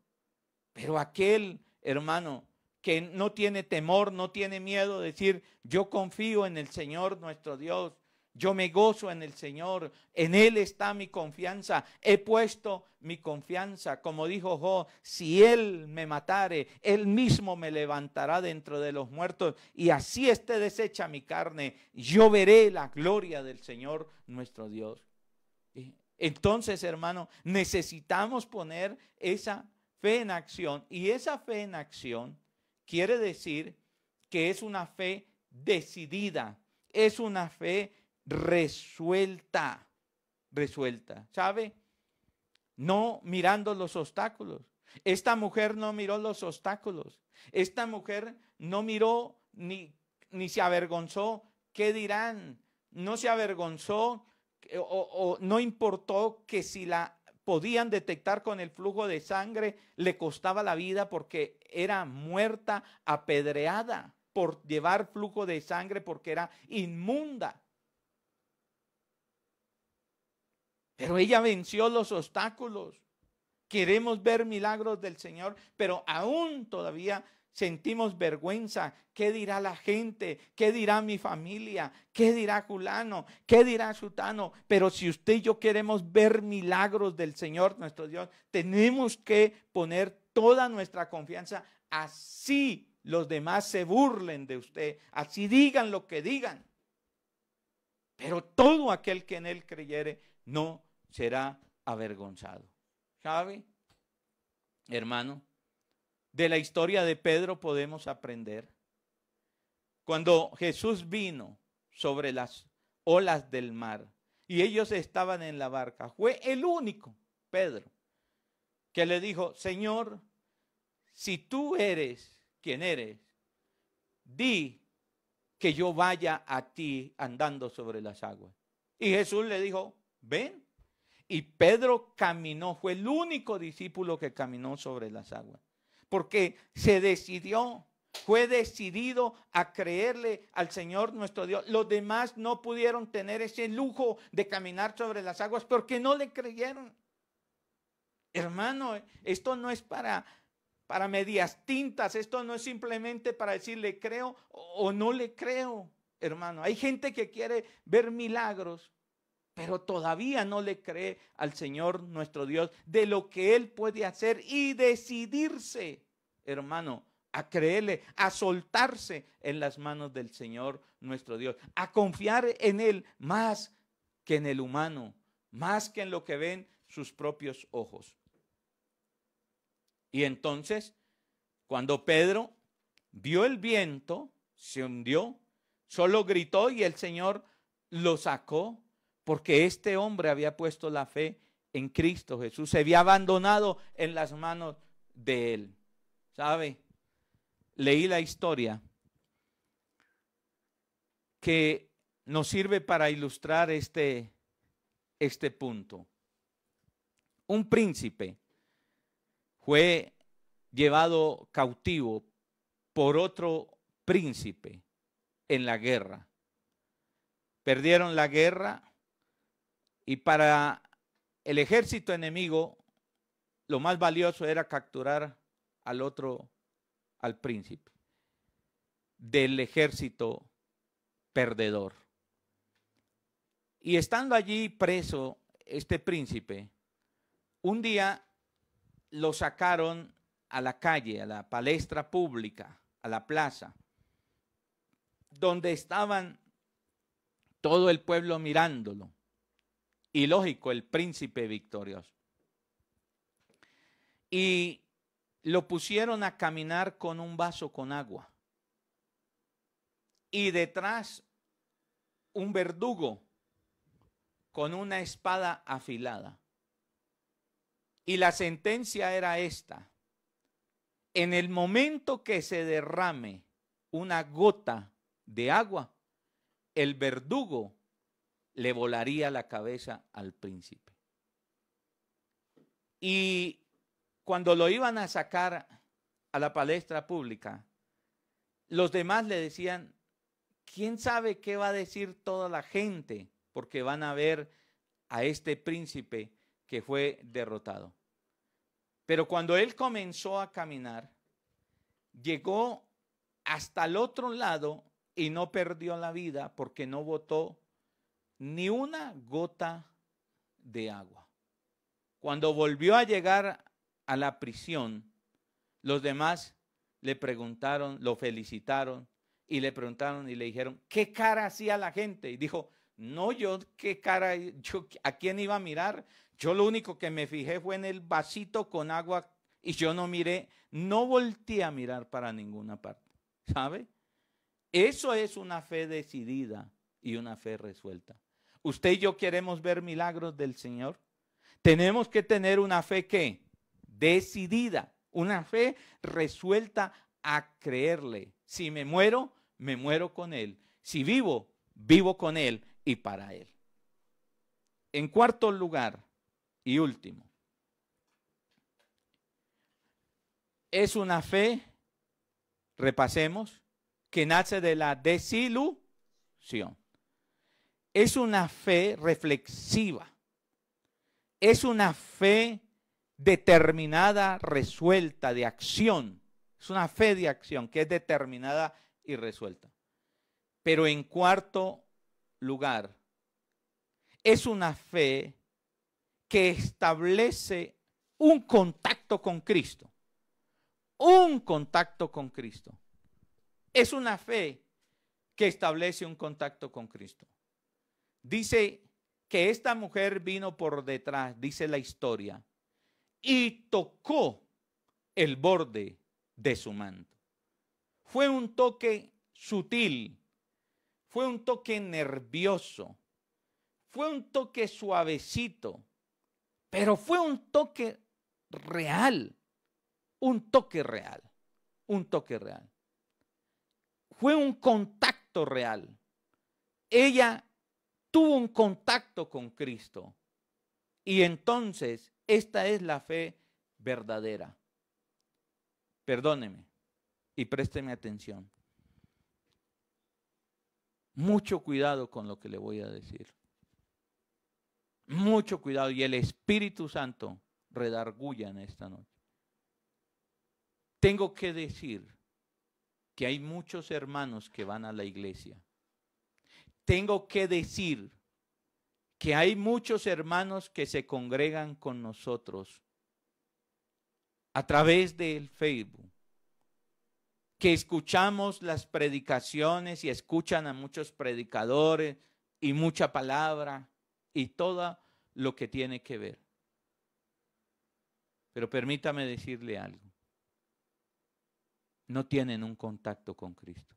[SPEAKER 1] Pero aquel, hermano, que no tiene temor, no tiene miedo, decir, yo confío en el Señor nuestro Dios, yo me gozo en el Señor, en Él está mi confianza, he puesto mi confianza, como dijo Job, si Él me matare, Él mismo me levantará dentro de los muertos, y así esté deshecha mi carne, yo veré la gloria del Señor nuestro Dios. Entonces, hermano, necesitamos poner esa fe en acción, y esa fe en acción quiere decir que es una fe decidida, es una fe resuelta, ¿sabe? No mirando los obstáculos. Esta mujer no miró los obstáculos. Esta mujer no miró ni se avergonzó. ¿Qué dirán? no se avergonzó o no importó que si la podían detectar con el flujo de sangre, le costaba la vida porque era muerta apedreada por llevar flujo de sangre porque era inmunda. Pero ella venció los obstáculos. Queremos ver milagros del Señor, pero aún todavía sentimos vergüenza. ¿Qué dirá la gente? ¿Qué dirá mi familia? ¿Qué dirá fulano? ¿Qué dirá sutano? Pero si usted y yo queremos ver milagros del Señor, nuestro Dios, tenemos que poner toda nuestra confianza. Así los demás se burlen de usted. Así digan lo que digan. Pero todo aquel que en Él creyere no será avergonzado. ¿Sabe, hermano? De la historia de Pedro podemos aprender. Cuando Jesús vino sobre las olas del mar y ellos estaban en la barca, fue el único, Pedro, que le dijo: Señor, si tú eres quien eres, di que yo vaya a ti andando sobre las aguas. Y Jesús le dijo: ven. Y Pedro caminó, fue el único discípulo que caminó sobre las aguas. Porque se decidió, fue decidido a creerle al Señor nuestro Dios. Los demás no pudieron tener ese lujo de caminar sobre las aguas porque no le creyeron. Hermano, esto no es para medias tintas, esto no es simplemente para decir le creo o no le creo, hermano. Hay gente que quiere ver milagros, pero todavía no le cree al Señor nuestro Dios de lo que Él puede hacer y decidirse, hermano, a creerle, a soltarse en las manos del Señor nuestro Dios, a confiar en Él más que en el humano, más que en lo que ven sus propios ojos. Y entonces, cuando Pedro vio el viento, se hundió, solo gritó y el Señor lo sacó. Porque este hombre había puesto la fe en Cristo Jesús. Se había abandonado en las manos de Él. ¿Sabe? Leí la historia que nos sirve para ilustrar este punto. Un príncipe fue llevado cautivo por otro príncipe en la guerra. Perdieron la guerra. Y para el ejército enemigo, lo más valioso era capturar al príncipe del ejército perdedor. Y estando allí preso este príncipe, un día lo sacaron a la calle, a la palestra pública, a la plaza, donde estaban todo el pueblo mirándolo. Y lógico, el príncipe victorioso. Y lo pusieron a caminar con un vaso con agua. Y detrás un verdugo con una espada afilada. Y la sentencia era esta: en el momento que se derrame una gota de agua, el verdugo le volaría la cabeza al príncipe. Y cuando lo iban a sacar a la palestra pública, los demás le decían: ¿quién sabe qué va a decir toda la gente? Porque van a ver a este príncipe que fue derrotado. Pero cuando él comenzó a caminar, llegó hasta el otro lado y no perdió la vida porque no botó ni una gota de agua. Cuando volvió a llegar a la prisión, los demás le preguntaron, lo felicitaron y le preguntaron y le dijeron: ¿qué cara hacía la gente? Y dijo: no, yo qué cara, yo a quién iba a mirar. Yo lo único que me fijé fue en el vasito con agua y yo no miré, no volteé a mirar para ninguna parte. ¿Sabe? Eso es una fe decidida y una fe resuelta. Usted y yo queremos ver milagros del Señor. Tenemos que tener una fe ¿qué? Decidida, una fe resuelta a creerle. Si me muero con Él. Si vivo, vivo con Él. y para Él. En cuarto lugar y último, es una fe, repasemos, que nace de la desilusión. Es una fe reflexiva. Es una fe determinada, resuelta, de acción. Es una fe de acción que es determinada y resuelta. Pero en cuarto lugar, es una fe que establece un contacto con Cristo. Un contacto con Cristo. Es una fe que establece un contacto con Cristo. Dice que esta mujer vino por detrás, dice la historia, y tocó el borde de su manto. Fue un toque sutil, fue un toque nervioso, fue un toque suavecito, pero fue un toque real, un toque real, un toque real. Fue un contacto real. Ella tuvo un contacto con Cristo. Y entonces, esta es la fe verdadera. Perdóneme y présteme atención. Mucho cuidado con lo que le voy a decir. Mucho cuidado. Y el Espíritu Santo redarguya en esta noche. Tengo que decir que hay muchos hermanos que van a la iglesia. Tengo que decir que hay muchos hermanos que se congregan con nosotros a través del Facebook, que escuchamos las predicaciones y escuchan a muchos predicadores y mucha palabra y todo lo que tiene que ver. Pero permítame decirle algo. No tienen un contacto con Cristo.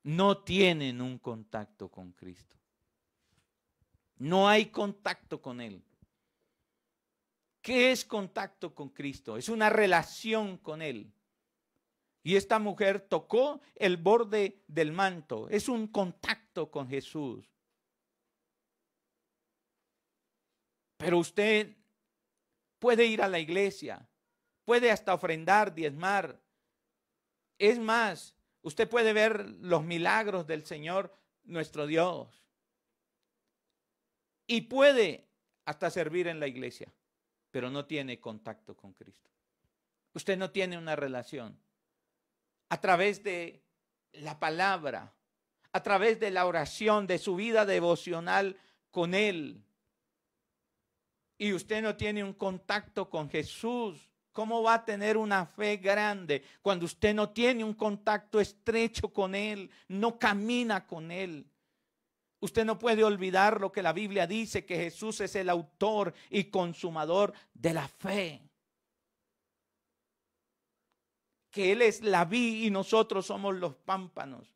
[SPEAKER 1] No tienen un contacto con Cristo. No hay contacto con Él. ¿Qué es contacto con Cristo? Es una relación con Él. Y esta mujer tocó el borde del manto. Es un contacto con Jesús. Pero usted puede ir a la iglesia. Puede hasta ofrendar, diezmar. Es más, usted puede ver los milagros del Señor nuestro Dios. Y puede hasta servir en la iglesia, pero no tiene contacto con Cristo. Usted no tiene una relación. A través de la palabra, a través de la oración, de su vida devocional con Él. Y usted no tiene un contacto con Jesús. ¿Cómo va a tener una fe grande cuando usted no tiene un contacto estrecho con Él, no camina con Él? Usted no puede olvidar lo que la Biblia dice, que Jesús es el autor y consumador de la fe. Que Él es la vid y nosotros somos los pámpanos.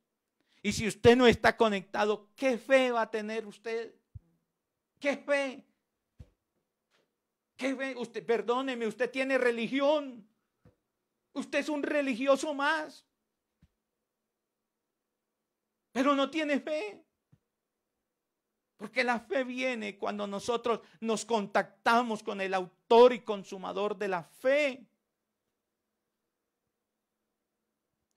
[SPEAKER 1] Y si usted no está conectado, ¿qué fe va a tener usted? ¿Qué fe? ¿Qué ve? Usted, perdóneme, usted tiene religión. Usted es un religioso más. Pero no tiene fe. Porque la fe viene cuando nosotros nos contactamos con el autor y consumador de la fe.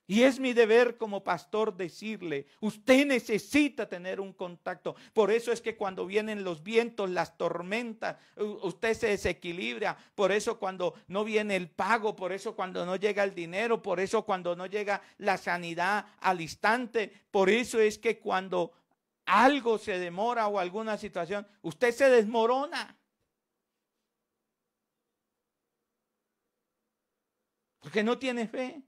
[SPEAKER 1] Y es mi deber como pastor decirle, usted necesita tener un contacto. Por eso es que cuando vienen los vientos, las tormentas, usted se desequilibra. Por eso cuando no viene el pago, por eso cuando no llega el dinero, por eso cuando no llega la sanidad al instante. Por eso es que cuando algo se demora o alguna situación, usted se desmorona. Porque no tiene fe.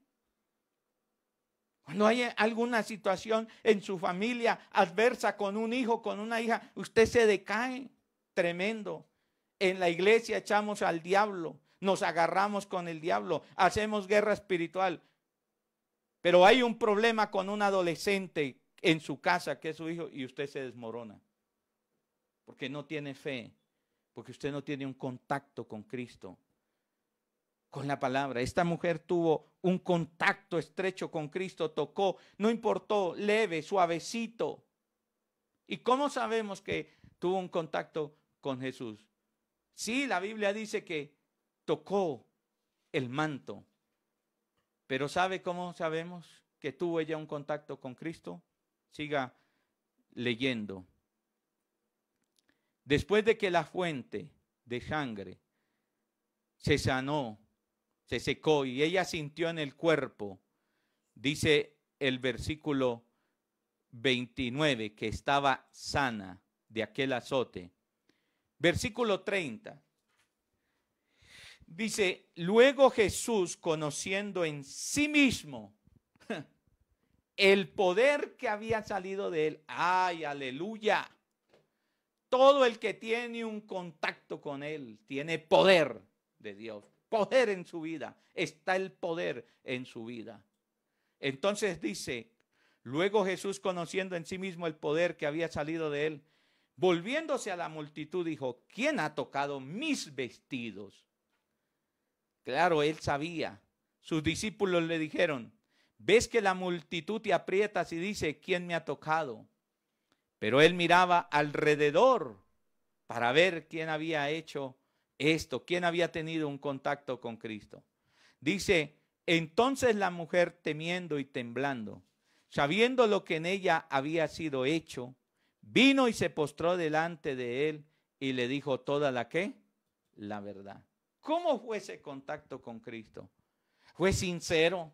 [SPEAKER 1] Cuando hay alguna situación en su familia adversa con un hijo, con una hija, usted se decae tremendo. En la iglesia echamos al diablo, nos agarramos con el diablo, hacemos guerra espiritual. Pero hay un problema con un adolescente en su casa que es su hijo y usted se desmorona. Porque no tiene fe, porque usted no tiene un contacto con Cristo. Con la palabra. Esta mujer tuvo un contacto estrecho con Cristo, tocó, no importó, leve, suavecito. ¿Y cómo sabemos que tuvo un contacto con Jesús? Sí, la Biblia dice que tocó el manto. Pero ¿sabe cómo sabemos que tuvo ella un contacto con Cristo? Siga leyendo. Después de que la fuente de sangre se sanó, se secó y ella sintió en el cuerpo, dice el versículo 29, que estaba sana de aquel azote. Versículo 30. Dice, luego Jesús, conociendo en sí mismo el poder que había salido de él. ¡Ay, aleluya! Todo el que tiene un contacto con él tiene poder de Dios. Poder en su vida. Está el poder en su vida. Entonces dice, luego Jesús, conociendo en sí mismo el poder que había salido de él, volviéndose a la multitud, dijo, ¿quién ha tocado mis vestidos? Claro, él sabía. Sus discípulos le dijeron, ves que la multitud te aprietas y dice, ¿quién me ha tocado? Pero él miraba alrededor para ver quién había hecho esto, quién había tenido un contacto con Cristo. Dice, entonces la mujer, temiendo y temblando, sabiendo lo que en ella había sido hecho, vino y se postró delante de él y le dijo toda la ¿qué? La verdad. ¿Cómo fue ese contacto con Cristo? Fue sincero.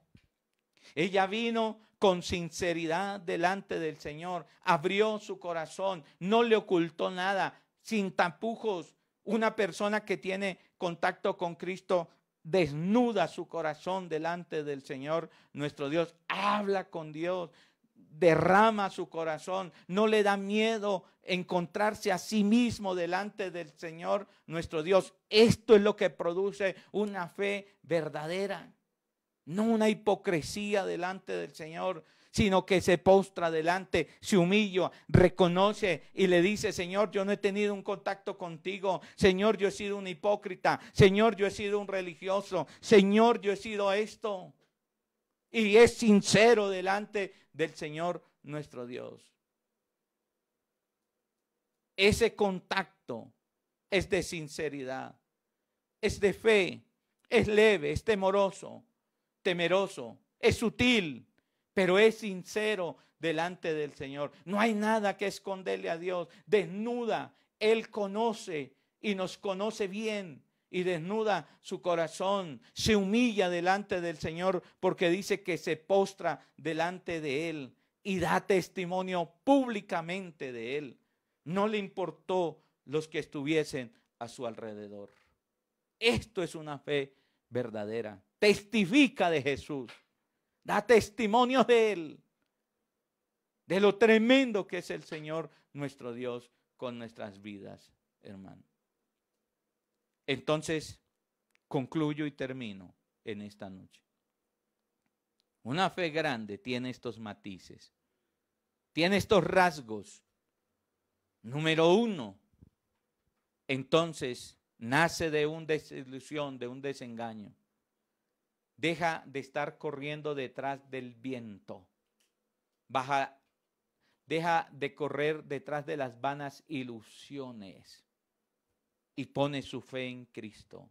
[SPEAKER 1] Ella vino con sinceridad delante del Señor, abrió su corazón, no le ocultó nada, sin tapujos. Una persona que tiene contacto con Cristo desnuda su corazón delante del Señor, nuestro Dios, habla con Dios, derrama su corazón, no le da miedo encontrarse a sí mismo delante del Señor, nuestro Dios. Esto es lo que produce una fe verdadera. No una hipocresía delante del Señor, sino que se postra delante, se humilla, reconoce y le dice, Señor, yo no he tenido un contacto contigo. Señor, yo he sido un hipócrita. Señor, yo he sido un religioso. Señor, yo he sido esto. Y es sincero delante del Señor nuestro Dios. Ese contacto es de sinceridad, es de fe, es leve, es temeroso, es sutil, pero es sincero delante del Señor. No hay nada que esconderle a Dios. Desnuda, Él conoce y nos conoce bien. Y desnuda su corazón, se humilla delante del Señor porque dice que se postra delante de Él y da testimonio públicamente de Él. No le importó los que estuviesen a su alrededor. Esto es una fe verdadera. Testifica de Jesús, da testimonio de Él, de lo tremendo que es el Señor nuestro Dios con nuestras vidas, hermano. Entonces, concluyo y termino en esta noche. Una fe grande tiene estos matices, tiene estos rasgos. Número uno, entonces nace de una desilusión, de un desengaño. Deja de estar corriendo detrás del viento. Deja de correr detrás de las vanas ilusiones. Y pone su fe en Cristo.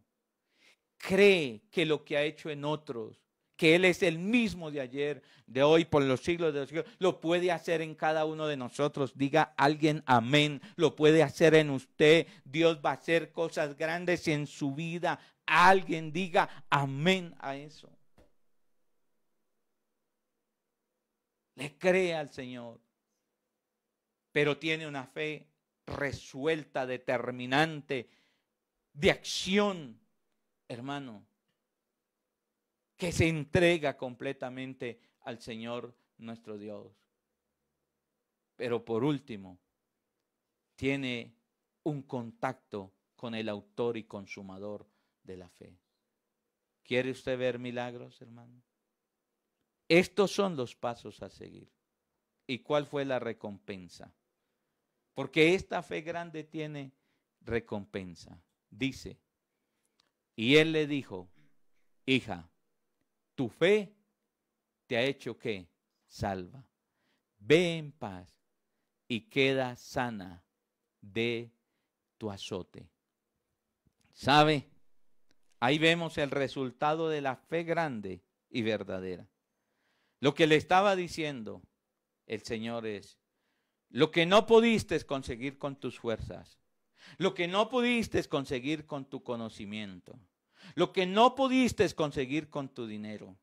[SPEAKER 1] Cree que lo que ha hecho en otros, que Él es el mismo de ayer, de hoy, por los siglos de los siglos, lo puede hacer en cada uno de nosotros. Diga alguien amén. Lo puede hacer en usted. Dios va a hacer cosas grandes en su vida. Alguien diga amén a eso. Le cree al Señor, pero tiene una fe resuelta, determinante, de acción, hermano, que se entrega completamente al Señor nuestro Dios. Pero por último, tiene un contacto con el autor y consumador de la fe. ¿Quiere usted ver milagros, hermano? Estos son los pasos a seguir. ¿Y cuál fue la recompensa? Porque esta fe grande tiene recompensa. Dice, y él le dijo, hija, tu fe te ha hecho ¿qué? Salva. Ve en paz y queda sana de tu azote. ¿Sabe? Ahí vemos el resultado de la fe grande y verdadera. Lo que le estaba diciendo el Señor es, lo que no pudiste conseguir con tus fuerzas, lo que no pudiste conseguir con tu conocimiento, lo que no pudiste conseguir con tu dinero,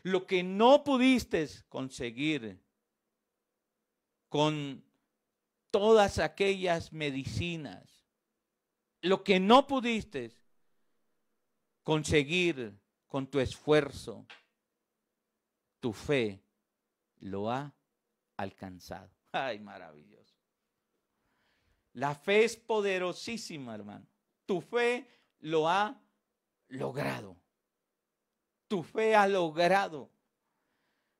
[SPEAKER 1] lo que no pudiste conseguir con todas aquellas medicinas, lo que no pudiste conseguir con tu esfuerzo, tu fe lo ha alcanzado. Ay, maravilloso. La fe es poderosísima, hermano. Tu fe lo ha logrado. Tu fe ha logrado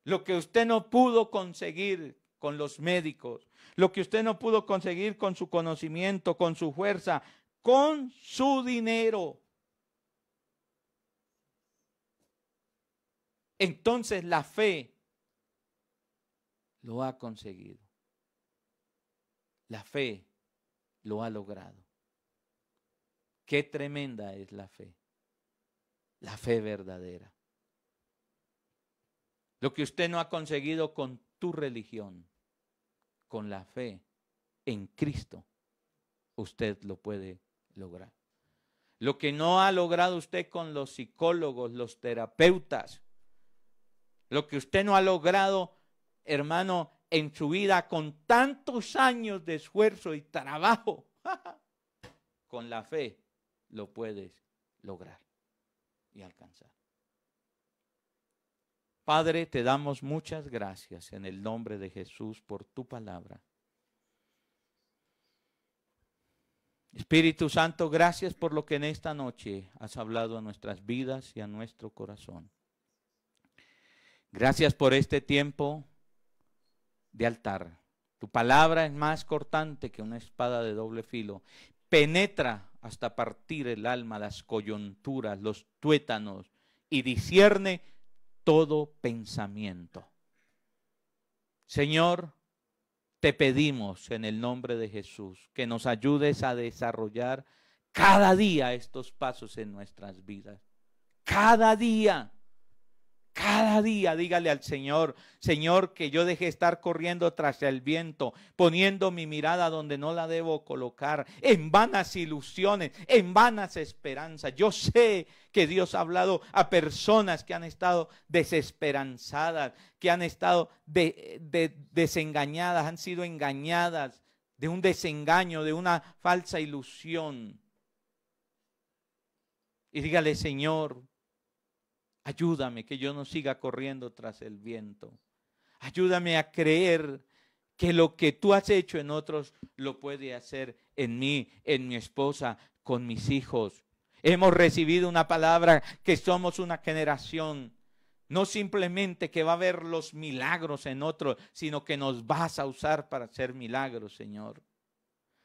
[SPEAKER 1] lo que usted no pudo conseguir con los médicos, lo que usted no pudo conseguir con su conocimiento, con su fuerza, con su dinero. Entonces la fe lo ha conseguido. La fe lo ha logrado. Qué tremenda es la fe verdadera. Lo que usted no ha conseguido con tu religión, con la fe en Cristo, usted lo puede lograr. Lo que no ha logrado usted con los psicólogos, los terapeutas, lo que usted no ha logrado, hermano, en su vida con tantos años de esfuerzo y trabajo, con la fe lo puedes lograr y alcanzar. Padre, te damos muchas gracias en el nombre de Jesús por tu palabra. Espíritu Santo, gracias por lo que en esta noche has hablado a nuestras vidas y a nuestro corazón. Gracias por este tiempo de altar. Tu palabra es más cortante que una espada de doble filo. Penetra hasta partir el alma, las coyunturas, los tuétanos y discierne todo pensamiento. Señor, te pedimos en el nombre de Jesús que nos ayudes a desarrollar cada día estos pasos en nuestras vidas. Cada día, dígale al Señor, Señor, que yo deje de estar corriendo tras el viento, poniendo mi mirada donde no la debo colocar, en vanas ilusiones, en vanas esperanzas. Yo sé que Dios ha hablado a personas que han estado desesperanzadas, que han estado desengañadas, han sido engañadas de un desengaño, de una falsa ilusión. Y dígale, Señor, ayúdame que yo no siga corriendo tras el viento. Ayúdame a creer que lo que tú has hecho en otros lo puede hacer en mí, en mi esposa, con mis hijos. Hemos recibido una palabra que somos una generación, no simplemente que va a ver los milagros en otros, sino que nos vas a usar para hacer milagros, Señor.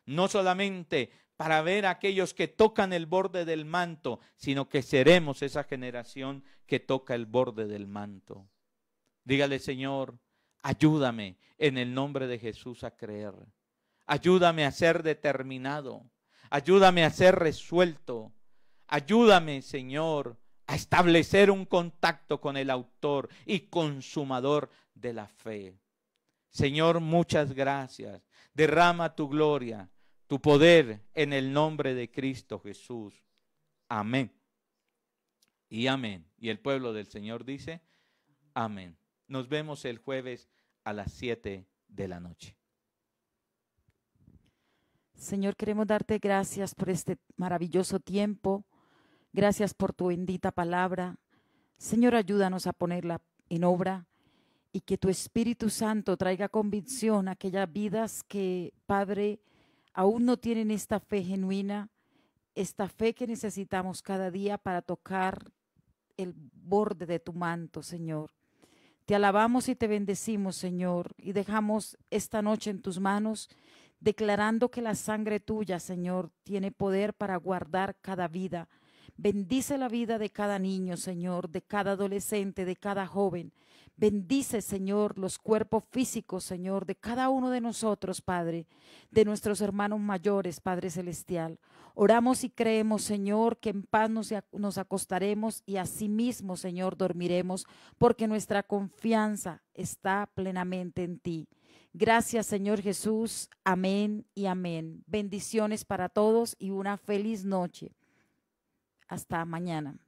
[SPEAKER 1] No solamente para ver a aquellos que tocan el borde del manto, sino que seremos esa generación que toca el borde del manto. Dígale, Señor, ayúdame en el nombre de Jesús a creer. Ayúdame a ser determinado. Ayúdame a ser resuelto. Ayúdame, Señor, a establecer un contacto con el autor y consumador de la fe. Señor, muchas gracias. Derrama tu gloria, tu poder en el nombre de Cristo Jesús. Amén. Y amén. Y el pueblo del Señor dice, amén. Nos vemos el jueves a las 7 de la noche.
[SPEAKER 2] Señor, queremos darte gracias por este maravilloso tiempo. Gracias por tu bendita palabra. Señor, ayúdanos a ponerla en obra y que tu Espíritu Santo traiga convicción a aquellas vidas que, Padre, aún no tienen esta fe genuina, esta fe que necesitamos cada día para tocar el borde de tu manto, Señor. Te alabamos y te bendecimos, Señor, y dejamos esta noche en tus manos, declarando que la sangre tuya, Señor, tiene poder para guardar cada vida. Bendice la vida de cada niño, Señor, de cada adolescente, de cada joven. Bendice, Señor, los cuerpos físicos, Señor, de cada uno de nosotros, Padre, de nuestros hermanos mayores, Padre Celestial. Oramos y creemos, Señor, que en paz nos acostaremos y asimismo, Señor, dormiremos, porque nuestra confianza está plenamente en ti. Gracias, Señor Jesús. Amén y amén. Bendiciones para todos y una feliz noche. Hasta mañana.